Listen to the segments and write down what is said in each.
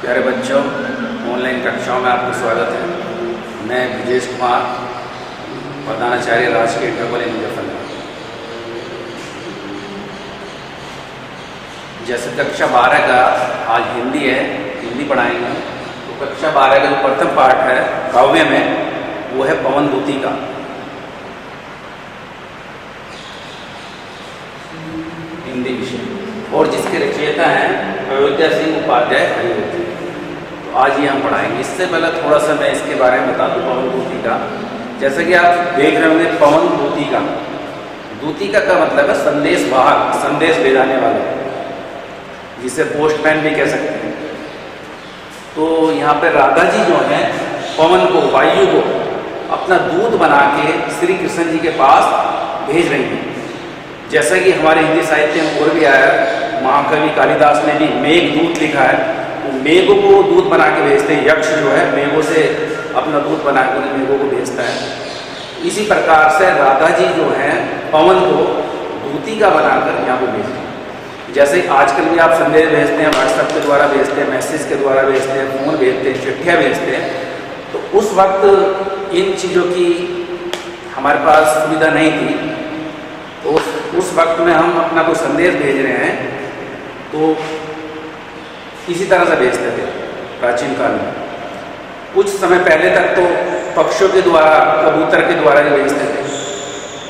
प्यारे बच्चों, ऑनलाइन कक्षाओं में आपका स्वागत है। मैं विजेश कुमार, प्रधानाचार्य राजकीय इंटर कॉलेज मुजफ्फरनगर। जैसे कक्षा 12 का आज हिंदी है, हिंदी पढ़ाएंगे। तो कक्षा 12 का जो प्रथम पाठ है काव्य में, वो है पवन दूती का। हिंदी विषय, और जिसके रचयिता हैं अयोध्या सिंह उपाध्याय हरिवंशी। तो आज ये हम पढ़ाएंगे। इससे पहले थोड़ा सा मैं इसके बारे में बता दूं पवन दूती का। जैसे कि आप देख रहे होंगे पवन दूती का। दूती का मतलब है संदेश वाहक, संदेश ले जाने वाला, जिसे पोस्टमैन भी कह सकते हैं। तो यहाँ पे राधा जी जो हैं पवन को, वायु को अपना दूत बना के श्री कृष्ण जी के पास भेज रही हैं। जैसा कि हमारे हिंदी साहित्य में और भी आया, महाकवि कालिदास ने भी मेघदूत लिखा है। वो मेघों को दूत बना के भेजते हैं। यक्ष जो है मेघों से अपना दूत बना के मेघों को भेजता है। इसी प्रकार से राधा जी जो हैं पवन को दूती का बनाकर यहाँ को भेजते हैं। जैसे आजकल भी आप संदेश भेजते हैं, व्हाट्सएप के द्वारा भेजते हैं, मैसेज के द्वारा भेजते हैं, फ़ोन भेजते हैं, चिट्ठियाँ भेजते हैं। तो उस वक्त इन चीज़ों की हमारे पास सुविधा नहीं थी। तो उस वक्त में हम अपना कोई संदेश भेज रहे हैं तो इसी तरह से भेजते थे प्राचीन काल में। कुछ समय पहले तक तो पक्षियों के द्वारा, कबूतर के द्वारा जो भेजते थे।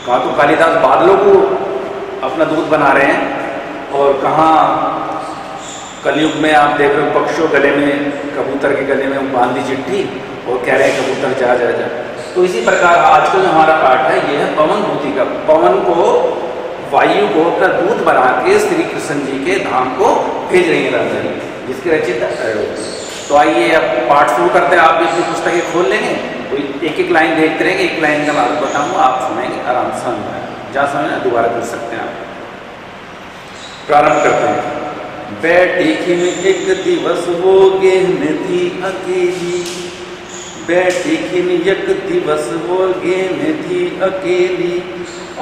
कहाँ तो कालिदास बादलों को अपना दूत बना रहे हैं, और कहाँ कलयुग में आप देख रहे हो पक्षियों गले में, कबूतर के गले में बांधी चिट्ठी और कह रहे हैं कबूतर जा जा जा। तो इसी प्रकार आजकल जो हमारा पाठ है ये है पवन दूती का। पवन को, वायु को अपना दूत बना के श्री कृष्ण जी के धाम को भेज रही है राधा जी, जिसके रचयिता अयोध्या। तो आइए अब पाठ शुरू करते हैं। आप भी अपनी पुस्तकें खोल लेंगे, तो एक एक लाइन देखते रहेंगे। एक लाइन का मैं बताऊंगा, आप सुनेंगे, आराम से समझ में। जहाँ समझना दोबारा पूछ सकते हैं आप। प्रारंभ करते हैं। बैठी खिन एक दिवस वो गेहन थी अकेली, बैठी खिन एक दिवस वो गेहन थी अकेली,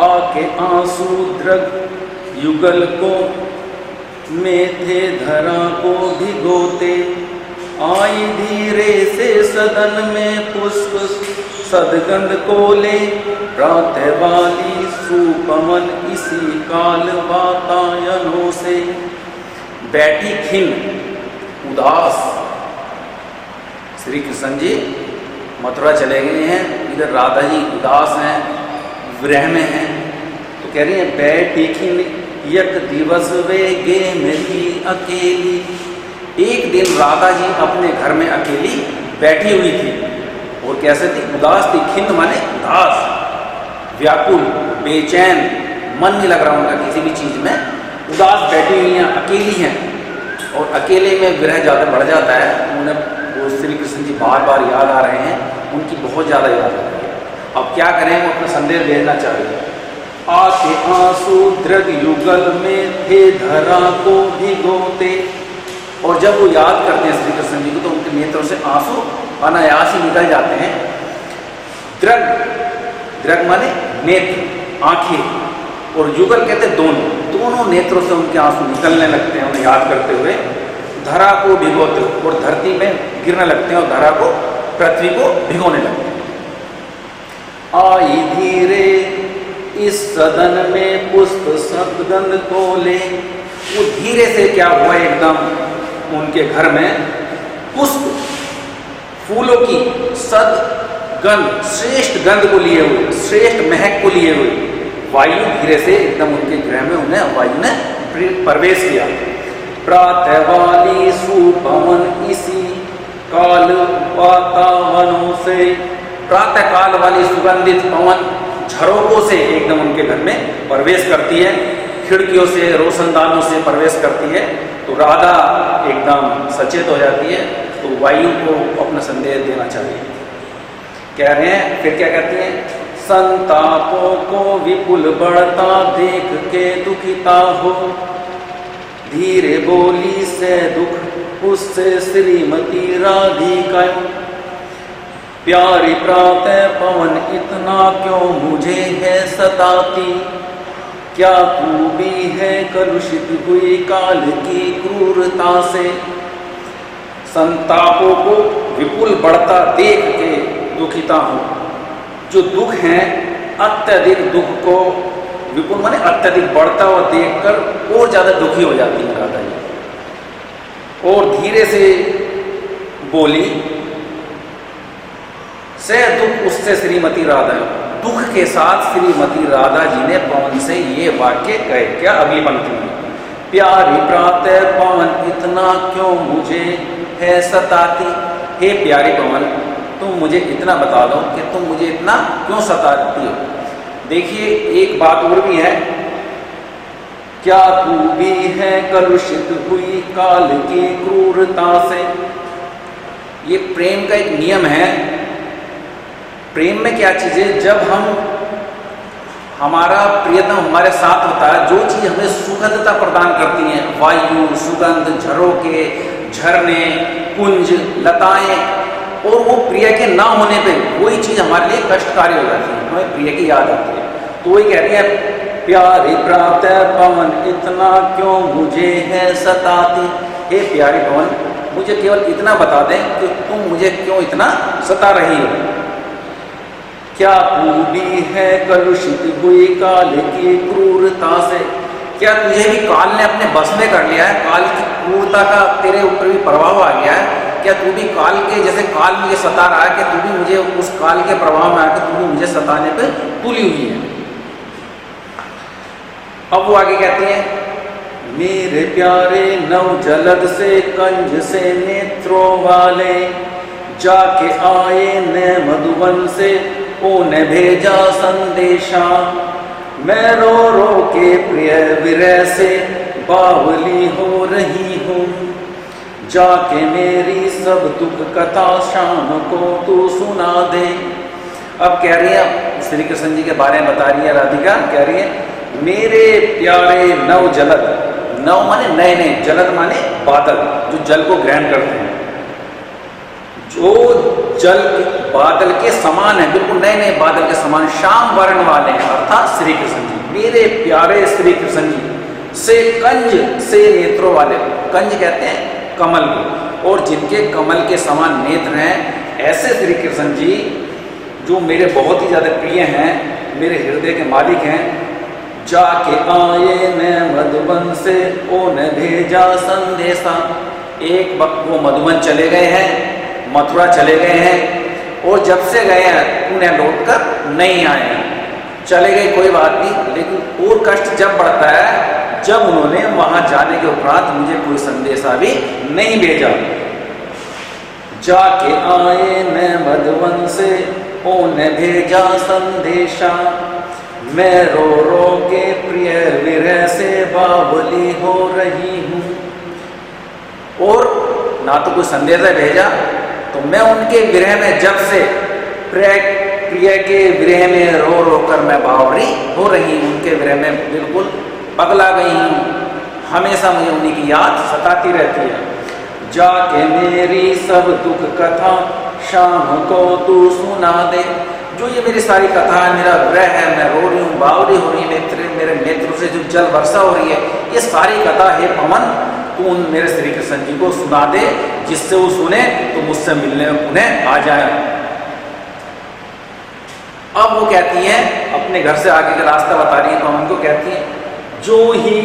आके आंसू द्रग युगल को में थे धरा को भिगोते, आई धीरे से सदन में पुष्प सदगंध को ले, प्रातः वाली सुपवन इसी काल वातायनों से। बैठी खिन, उदास। श्री कृष्ण जी मथुरा चले गए हैं, इधर राधा जी उदास हैं, विरह में हैं। तो कह रही है बैठी खिन एक दिवस वे गेम थी अकेली। एक दिन राधा जी अपने घर में अकेली बैठी हुई थी, और कैसे थी? उदास थी। खिन माने उदास, व्याकुल, बेचैन, मन नहीं लग रहा उनका किसी भी चीज़ में। उदास बैठी हुई हैं, अकेली हैं, और अकेले में विरह ज़्यादा बढ़ जाता है। उन्हें वो श्री कृष्ण जी बार बार याद आ रहे हैं, उनकी बहुत ज़्यादा याद आ रही है। अब क्या करें? वो अपना संदेश भेजना चाह रहे हैं। आके आंसू द्रग युगल में थे धरा को भिगोते। और जब वो याद करते हैं श्री कृष्ण जी को, तो उनके नेत्रों से आंसू अनायास ही निकल जाते हैं। द्रग, द्रग माने नेत्र, आंखें, और युगल कहते हैं दोनों, दोनों नेत्रों से उनके आंसू निकलने लगते हैं उन्हें याद करते हुए। धरा को भिगोते, और धरती में गिरने लगते हैं, और धरा को, पृथ्वी को भिगोने लगते हैं। आई धीरे इस सदन में पुष्प सदगंध को ले। वो धीरे से क्या हुआ, एकदम उनके घर में पुष्प, फूलों की सदगंध, श्रेष्ठ गंध को लिए हुए, श्रेष्ठ महक को लिए हुए वायु धीरे से एकदम उनके गृह में, उन्हें वायु ने प्रवेश किया। प्रातः वाली सुपवन इसी काल वातावनों से। प्रातः काल वाली सुगंधित पवन झरोकों से एकदम उनके घर में प्रवेश करती है, खिड़कियों से, रोशनदानों से प्रवेश करती है। तो राधा एकदम सचेत हो जाती है, तो वायु को अपना संदेश देना चाहिए। कह रहे हैं, फिर क्या कहती हैं? संतापों को विपुल बढ़ता देख के दुखिता हो, धीरे बोली से दुख उससे श्रीमती राधिका। प्यारी प्रातः पवन इतना क्यों मुझे है सताती, क्या खूबी है कलुषित हुई काल की क्रूरता से। संतापों को विपुल बढ़ता देख के दुखिता हूँ। जो दुख है अत्यधिक दुख को विपुल माने अत्यधिक बढ़ता हुआ देखकर और ज़्यादा दुखी हो जाती है राधा जी। और धीरे से बोली, से दुख उससे श्रीमती राधा। दुख के साथ श्रीमती राधा जी ने पवन से ये वाक्य कहे। क्या? अगली पंक्ति में, प्यारी प्रातः पवन इतना क्यों मुझे है सताती। हे प्यारे पवन, तुम मुझे इतना बता दो कि तुम मुझे इतना क्यों सताती हो। देखिए एक बात और भी है, क्या तू भी है कलुषित हुई काल की क्रूरता से। ये प्रेम का एक नियम है। प्रेम में क्या चीज़ है, जब हमारा प्रियतम हमारे साथ होता है, जो चीज़ हमें सुखदता प्रदान करती है, वायु, सुगंध, झरोके, झरने, कुंज, लताएं, और वो प्रिय के ना होने पे वही चीज़ हमारे लिए कष्टकारी हो जाती है, हमें प्रिय की याद आती है। तो वही कहती है, प्यारी प्रातः पवन इतना क्यों मुझे है सताती। हे प्यारी पवन, मुझे केवल इतना बता दें कि तुम मुझे क्यों इतना सता रही हो। क्या तू भी है कलुषित हुई काल की क्रूरता से। क्या तुझे भी काल ने अपने बस में कर लिया है, काल की क्रूरता का तेरे ऊपर भी प्रभाव आ गया है। क्या तू भी काल के जैसे काल मुझे सता रहा है, कि तू भी मुझे उस काल के प्रभाव में आकर तू भी मुझे सताने पे तुली हुई है। अब वो आगे कहती है, मेरे प्यारे नव जलद से कंज से नेत्रों वाले, जाके आए न मधुबन से उन्हें भेजा संदेशा। मैं रो रो के प्रिय विरह से बावली हो रही हूँ, जाके मेरी सब दुख कथा शाम को तू सुना दे। अब कह रही है, श्री कृष्ण जी के बारे में बता रही है राधिका, कह रही है, मेरे प्यारे नव जलद, नव माने नए नए, जलद माने बादल, जो जल को ग्रहण करते हैं, जो जल बादल के समान है, बिल्कुल नए नए बादल के समान, श्याम वर्ण वाले हैं, अर्थात श्री कृष्ण जी। मेरे प्यारे श्री कृष्ण जी से कंज से नेत्रों वाले, कंज कहते हैं कमल को, और जिनके कमल के समान नेत्र हैं, ऐसे श्री कृष्ण जी जो मेरे बहुत ही ज़्यादा प्रिय हैं, मेरे हृदय के मालिक हैं। जाके आए न मधुबन से उन्हें भेजा संदेशा। एक वक्त वो मधुबन चले गए हैं, मथुरा चले गए हैं, और जब से गए हैं उन्हें लौटकर नहीं आए हैं। चले गए कोई बात नहीं, लेकिन और कष्ट जब बढ़ता है जब उन्होंने वहां जाने के उपरांत मुझे कोई संदेशा भी नहीं भेजा। जाके आए न मधुबन से उन्हें भेजा संदेशा, मैं रो रो के प्रिय विरह से बावली हो रही हूँ। और ना तो कोई संदेशा भेजा, तो मैं उनके विरह में जब से प्रिय के विरह में रो रो कर मैं बावरी हो रही हूँ, उनके विरह में बिल्कुल पगला गई हूँ, हमेशा मुझे उन्हीं की याद सताती रहती है। जाके मेरी सब दुख कथा शाम को तू सुना दे। जो ये मेरी सारी कथा है, मेरा विरह है, मैं रो रही हूँ, बावरी हो रही है, मेरे नेत्र से जो जल वर्षा हो रही है, ये सारी कथा है पवन तू उन मेरे श्री कृष्ण जी को सुना दे, जिससे वो सुने तो मुझसे मिलने उन्हें आ जाए। अब वो कहती हैं, अपने घर से आगे का रास्ता बता रही है पवन को, कहती है, जो ही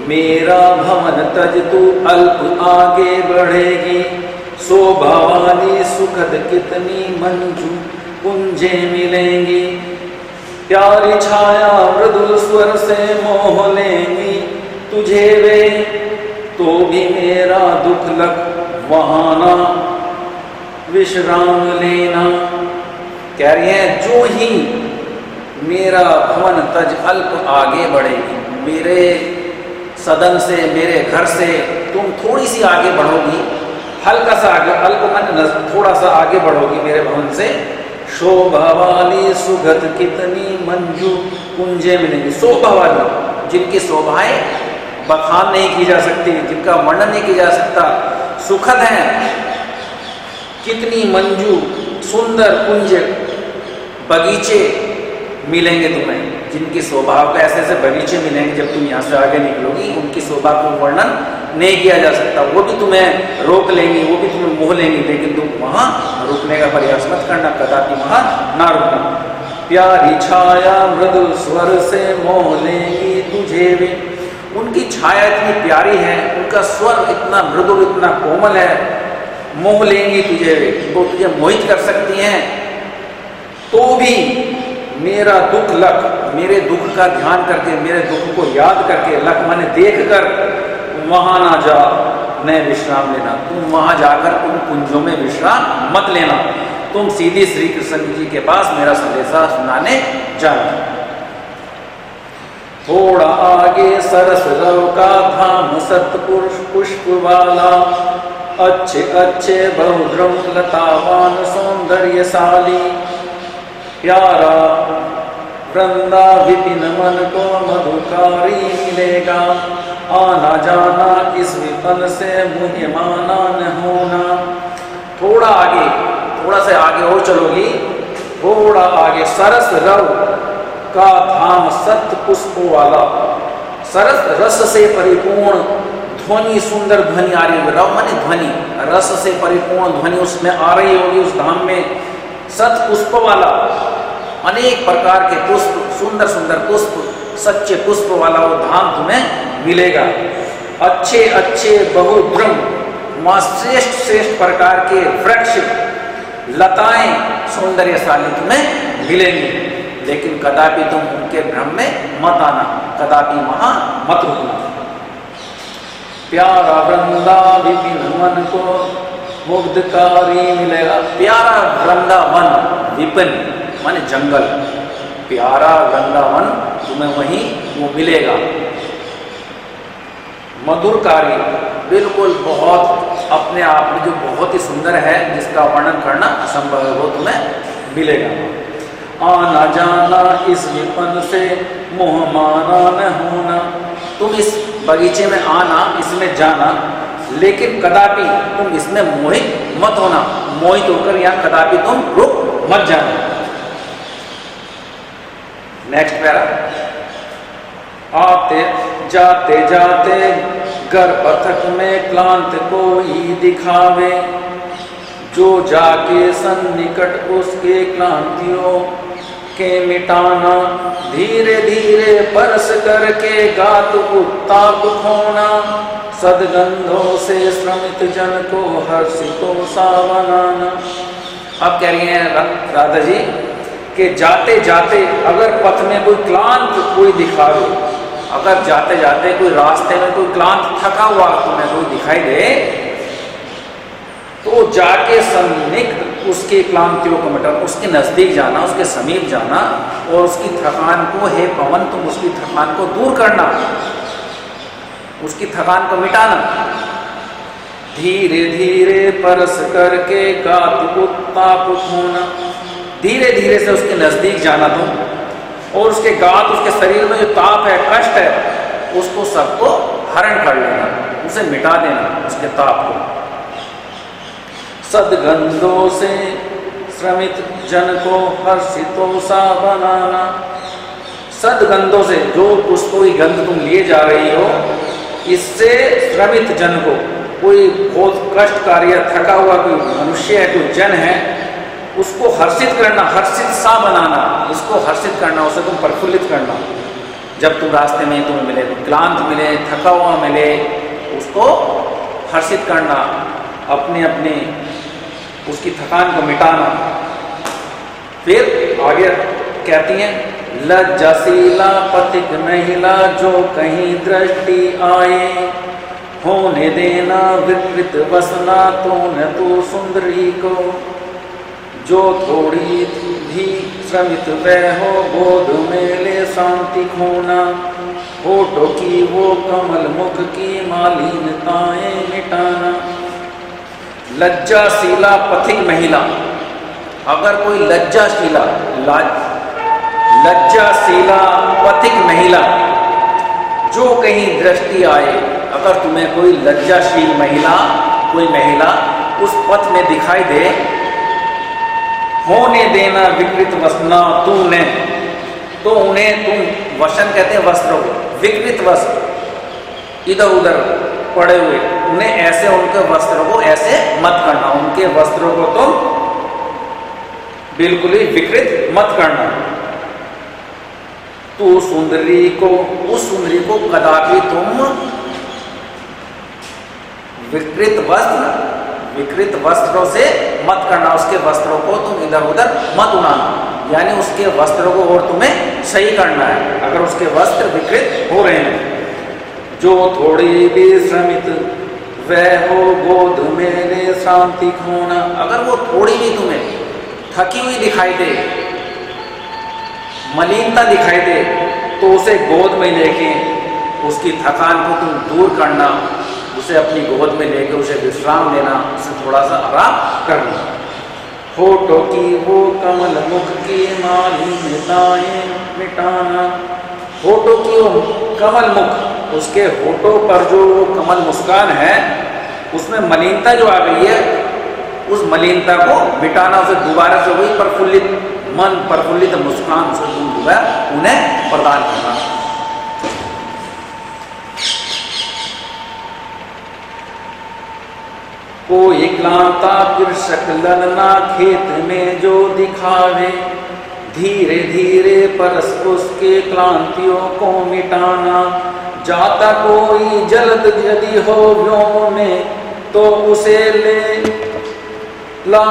मेरा भवन तज तू अल्प आगे बढ़ेगी, शोभा वाली सुखद कितनी मंजू कुंजे मिलेंगी, प्यारी छाया मृदुल स्वर से मोह लेंगी तुझे वे, तो भी मेरा दुख लग वहां ना विश्राम लेना। कह रही है, जो ही मेरा भवन तज अल्प आगे बढ़ेगी, मेरे सदन से, मेरे घर से तुम थोड़ी सी आगे बढ़ोगी, हल्का सा आगे, अल्प मन थोड़ा सा आगे बढ़ोगी मेरे भवन से, शोभा वाली सुगत कितनी मंजू कुंजे मिलेंगी। शोभा वाली, जिनकी शोभाएं बखान नहीं की जा सकती, जिनका वर्णन नहीं किया जा सकता, सुखद हैं, कितनी मंजू सुंदर कुंज बगीचे मिलेंगे तुम्हें, जिनकी शोभा का ऐसे ऐसे बगीचे मिलेंगे जब तुम यहाँ से आगे निकलोगी, उनकी शोभा को वर्णन नहीं किया जा सकता, वो भी तुम्हें रोक लेंगी, वो भी तुम्हें मोह लेंगी, लेकिन तुम वहां रुकने का प्रयास मत करना, कदापि वहां ना रुकना। प्यारी छाया मृदु स्वर से मोह लेंगी तुझे वे, उनकी छाया इतनी प्यारी है, उनका स्वर इतना मृदु इतना कोमल है, मोह लेंगी तुझे वे, वो तुझे मोहित कर सकती हैं। तो भी मेरा दुख लख, मेरे दुख का ध्यान करके, मेरे दुख को याद करके, लख माने देख कर, वहां ना जा न विश्राम लेना, तुम वहां जाकर उन कुंजों में विश्राम मत लेना, तुम सीधी श्री कृष्ण जी के पास मेरा संदेशा सुनाने जाना। थोड़ा आगे सरस रव का धाम सतपुरुष पुष्प वाला, अच्छे अच्छे बहुद्रम लतावान सौंदर्यशाली, प्यारा वृंदा विपिन मन को मधुकारी मिलेगा, आना जाना इस विपन से मुहिमाना न होना। थोड़ा आगे, थोड़ा सा आगे और चलोगी, थोड़ा आगे सरस रव का धाम सत्य पुष्प वाला, सरस रस से परिपूर्ण ध्वनि, सुंदर ध्वनि आ रही होगी, रव माने ध्वनि, रस से परिपूर्ण ध्वनि उसमें आ रही होगी उस धाम में। सत पुष्प वाला, अनेक प्रकार के पुष्प, सुंदर सुंदर पुष्प, सच्चे पुष्प वाला वो धाम तुम्हें मिलेगा। अच्छे अच्छे बहुद्रम, वहां श्रेष्ठ श्रेष्ठ प्रकार के वृक्ष, लताएं सौंदर्यशाली तुम्हें मिलेंगी, लेकिन कदापि तुम उनके भ्रम में मत आना, कदापि वहां मत रुकना। प्यारा वृंदा विपिन मन को मुग्धकारी मिलेगा, प्यारा वृंदावन, विपिन माने जंगल, प्यारा वृंदावन तुम्हें वहीं वो मिलेगा। मधुरकारी, बिल्कुल बहुत अपने आप में जो बहुत ही सुंदर है, जिसका वर्णन करना असंभव है, वो तुम्हें मिलेगा। आना जाना इस विपन से मोह माना न होना, तुम इस बगीचे में आना, इसमें जाना, लेकिन कदापि तुम इसमें मोहित मत होना, मोहित होकर यहाँ कदापि तुम रुक मत जाना। नेक्स्ट पैरा, आते जाते जाते घर पथक में क्लांत कोई दिखावे, जो जाके सन्निकट उसके क्लांतियों के मिटाना, धीरे धीरे परस करके गात उत्ताप खोना, सदगंधों से श्रमित जन को हर्षितो सा बनाना। अब कह रही हैं राधा जी कि जाते जाते अगर पथ में कोई क्लांत कोई दिखावे, अगर जाते जाते कोई रास्ते में कोई क्लांत थका हुआ तुम्हें कोई दिखाई दे, तो जाके सन्निकट उसकी क्लांतियों को मिटाना, उसके नजदीक जाना, उसके समीप जाना, और उसकी थकान को, हे पवन तुम उसकी थकान को दूर करना, उसकी थकान को मिटाना। धीरे धीरे परस करके गात उत्ताप खोना, धीरे धीरे से उसके नजदीक जाना तुम, और उसके गात, उसके शरीर में जो ताप है, कष्ट है, उसको सबको हरण कर लेना, उसे मिटा देना उसके ताप को। सदगंधों से श्रमित जन को हर्षितो सा बनाना, सदगंधों से, जो पुष्पों की गंध तुम लिए जा रही हो, इससे श्रमित जन को, कोई बहुत कष्टकारी या थका हुआ कोई मनुष्य है, कोई जन है, उसको हर्षित करना, हर्षित सा बनाना, उसको हर्षित करना, उसे तुम प्रफुल्लित करना। जब तुम रास्ते में तुम्हें मिले, क्लांत मिले, थका हुआ मिले, उसको हर्षित करना, अपने अपने उसकी थकान को मिटाना। फिर आगे कहती हैं, लज्जाशीला पथिक महिला जो कहीं दृष्टि आए, होने देना विकृत वसना तो न तो सुंदरी को, जो थोड़ी भी श्रमित वह हो बोध में ले शांति खोना, होठों की वो कमल मुख की मालिनताएं मिटाना। लज्जाशीला पथिक महिला, अगर कोई लज्जाशीला पथिक महिला जो कहीं दृष्टि आए, अगर तुम्हें कोई लज्जाशील महिला, कोई महिला उस पथ में दिखाई दे, होने देना विकृत वसना तूने, तो उन्हें तुम, वसन कहते हैं वस्त्र, विकृत वस्त्र, इधर उधर पड़े हुए, उन्हें ऐसे उनके वस्त्रों को ऐसे मत करना, उनके वस्त्रों को तुम बिल्कुल ही विकृत मत करना। तो उस सुंदरी को कदापि तुम विकृत वस्त्रों से मत करना, उसके वस्त्रों को तुम इधर उधर मत उड़ाना, यानी उसके वस्त्रों को और तुम्हें सही करना है अगर उसके वस्त्र विकृत हो रहे हैं। जो थोड़ी भी श्रमित वह हो गोद मेरे शांति खोना, अगर वो थोड़ी भी तुम्हें थकी हुई दिखाई दे, मलिनता दिखाई दे, तो उसे गोद में लेके उसकी थकान को तुम दूर करना, उसे अपनी गोद में लेके उसे विश्राम देना, उसे थोड़ा सा आराम करना। होठों की वो कमल मुख की मालिन्यताएं मिटाना, होठों की वो कमल मुख, उसके होठों पर जो कमल मुस्कान है उसमें मलिनता जो आ गई है, उस मलिनता को मिटाना, उसे दोबारा से वही प्रफुल्लित मन, प्रफुल्लित मुस्कान उसे तुम दोबारा उन्हें प्रदान करना। कोई क्लांता कृषक ललना खेत में जो दिखावे, धीरे धीरे परस उसके क्लांतियों को मिटाना। जाता कोई जल्द यदि हो व्योम में तो उसे ले ला,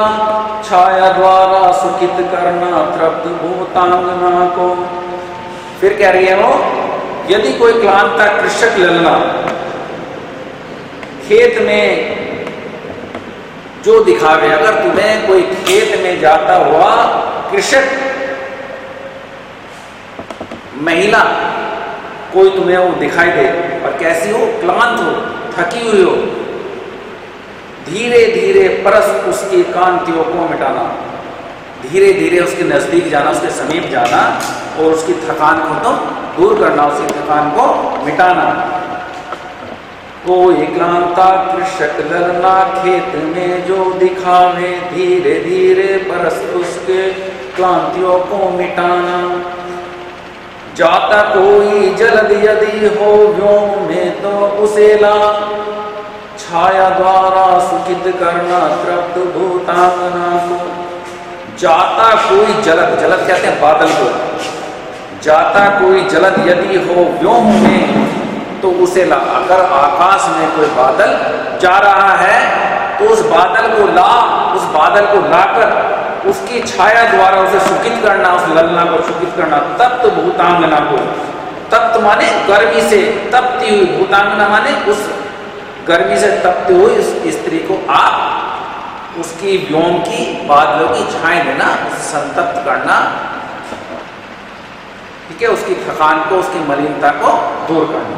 छाया द्वारा सुखित करना तृप्त भूतांगना को। फिर कह रही है वो, यदि कोई क्लांता कृषक ललना खेत में जो दिखावे, अगर तुम्हें कोई खेत में जाता हुआ कृषक महिला कोई तुम्हें वो दिखाई दे और कैसी हो, क्लांत हो, थकी हुई हो, धीरे धीरे परस उसकी कांतियों को मिटाना, धीरे धीरे उसके नजदीक जाना, उसके समीप जाना और उसकी थकान को तो दूर करना, उसकी थकान को मिटाना। कोई क्लांता कृषक ललना खेत में जो दिखावे, धीरे धीरे परस उसके क्लांतियों को मिटाना। जाता कोई जल्द यदि हो व्योम में तो उसे ला, छाया द्वारा सुखित करना तृप्त भूतांगना को। जाता कोई जलद, जलद कहते हैं बादल को, जाता कोई जलद यदि हो व्योम में तो उसे ला, अगर आकाश में कोई बादल जा रहा है तो उस बादल को ला, उस बादल को लाकर उसकी छाया द्वारा उसे सुखित करना, उस ललना को सुखित करना। तप्त भूतांगना को, तप्त माने गर्मी से तपती हुई, भूतांगना माने उस गर्मी से तपती हुई उस स्त्री को आप उसकी व्योम की बादलों की छाया देना, उसे संतप्त करना, ठीक है, उसकी थकान को, उसकी मलिनता को दूर करना।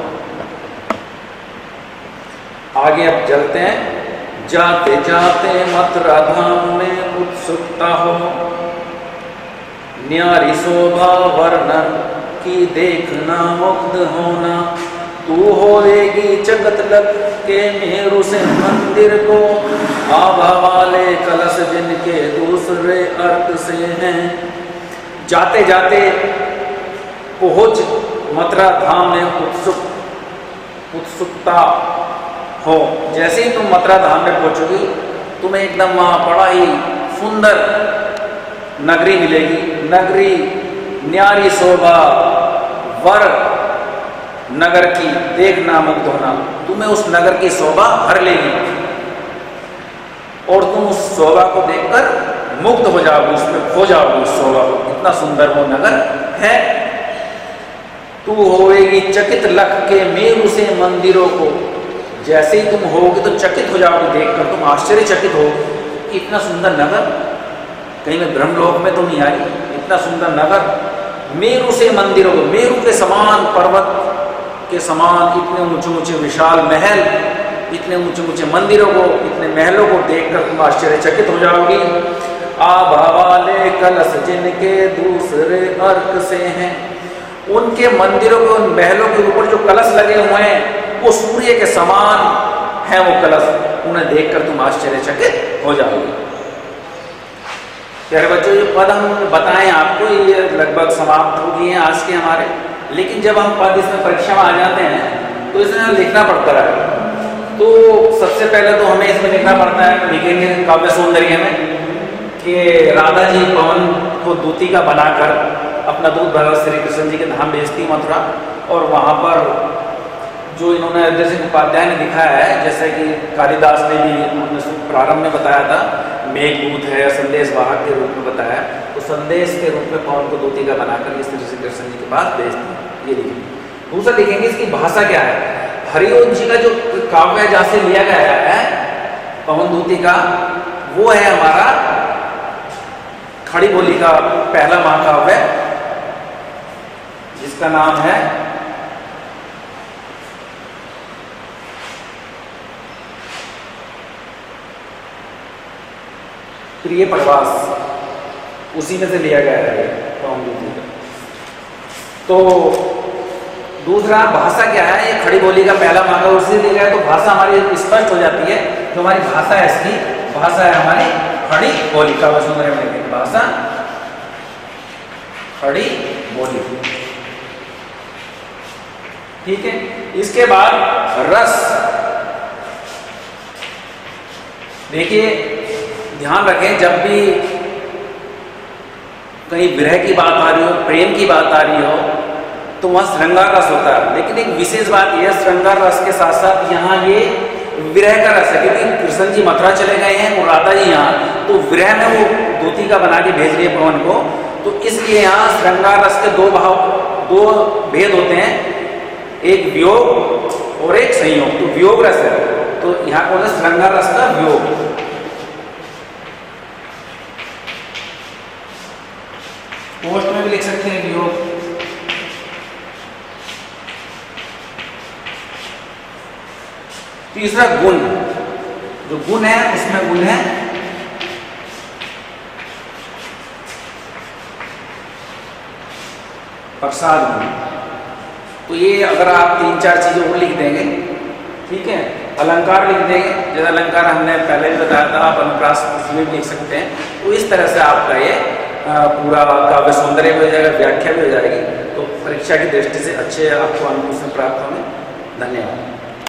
आगे अब चलते हैं। जाते जाते मथुरा धाम में उत्सुकता हो, न्यारी शोभा वर्णन की देखना मुग्ध होना। तू होएगी जगत लग के मेरु से मंदिर को, आभा वाले कलश जिनके दूसरे अर्थ से हैं। जाते जाते पहुंच मथुरा धाम में उत्सुकता हो। जैसे ही तुम मथुरा धाम में पहुंचोगी तुम्हें एकदम वहां बड़ा ही सुंदर नगरी मिलेगी। नगरी न्यारी शोभा वर नगर की देखना मुग्ध होना, तुम्हें उस नगर की शोभा हर लेगी और तुम उस शोभा को देखकर मुग्ध हो जाओगे, उसमें खो जाओगे उस शोभा को, इतना सुंदर वो नगर है। तू होएगी चकित लख के मेरु से मंदिरों को, जैसे ही तुम होगे तो चकित हो जाओगे, देखकर तुम आश्चर्यचकित हो कि इतना सुंदर नगर, कहीं मैं ब्रह्मलोक में तो नहीं आई, इतना सुंदर नगर। मेरु से मंदिरों को, मेरु के समान, पर्वत के समान इतने ऊंचे ऊंचे विशाल महल, इतने ऊंचे ऊंचे मंदिरों को, इतने महलों को देखकर तुम आश्चर्यचकित हो जाओगी। आभा वाले कलश जिनके दूसरे अर्क से हैं, उनके मंदिरों के, उन महलों के ऊपर जो कलश लगे हुए हैं वो सूर्य के समान है वो कलश, उन्हें देखकर तुम आश्चर्यचकित हो जाओगे। प्यारे बच्चों, ये पद हम बताएं आपको, ये लगभग समाप्त हो गए हैं आज के हमारे, लेकिन जब हम पद इसमें परीक्षा में आ जाते हैं तो इसमें लिखना पड़ता है। तो सबसे पहले तो हमें इसमें लिखना पड़ता है, लिखेंगे काव्य सौंदर्य में कि राधा जी पवन को दूती का बनाकर अपना दूध भरा श्री कृष्ण जी के धाम भेजती मथुरा, और वहाँ पर जो इन्होंने जैसे उपाध्याय ने दिखाया है, जैसे कि कालिदास ने भी प्रारंभ में बताया था, मेघदूत है, संदेश वाहक के रूप में बताया, तो संदेश के रूप में पवन को दूती का बनाकर इस श्री कृष्ण जी के पास भेजती, ये लिखेंगे। दूसरा लिखेंगे इसकी भाषा क्या है। हरिओम जी का जो काव्य जहाँ से लिया गया है पवन दूती का, वो है हमारा खड़ी बोली का पहला महाकाव्य, जिसका नाम है प्रिय प्रवास, उसी में से लिया गया है पवन दूती का। तो दूसरा भाषा क्या है, ये खड़ी बोली का पहला महाकाव्य उसी से लिया गया है, तो भाषा हमारी स्पष्ट हो जाती है। तो हमारी भाषा है, इसकी भाषा है हमारी खड़ी बोली, काव्य सौंदर्य में लिखेंगे भाषा खड़ी बोली, ठीक है। इसके बाद रस, देखिए ध्यान रखें, जब भी कहीं विरह की बात आ रही हो, प्रेम की बात आ रही हो, तो वहाँ श्रृंगार रस होता है। लेकिन एक विशेष बात यह है, श्रृंगार रस के साथ साथ यहाँ ये विरह का रस है, क्योंकि कृष्ण जी मथुरा चले गए हैं और राधा जी यहाँ, तो विरह में वो दूती का बना के भेज रही है पवन को, तो इसलिए यहाँ श्रृंगार रस के दो भेद होते हैं, एक वियोग और एक संयोग। तो वियोग रस है, तो यहाँ कौन है श्रृंगार रस का वियोग। पोस्ट में भी लिख सकते हैं वियोग। तीसरा गुण, जो गुण है उसमें गुण है प्रसाद गुण। तो ये अगर आप 3-4 चीजें और लिख देंगे, ठीक है। अलंकार लिख देंगे, जैसे अलंकार हमने पहले भी बताया था, आप अनुप्रास उसमें भी लिख सकते हैं। तो इस तरह से आपका ये पूरा काव्य सौंदर्य भी हो जाएगा, व्याख्या भी हो जाएगी। तो परीक्षा की दृष्टि से अच्छे आपको अंक उसमें प्राप्त होंगे। धन्यवाद।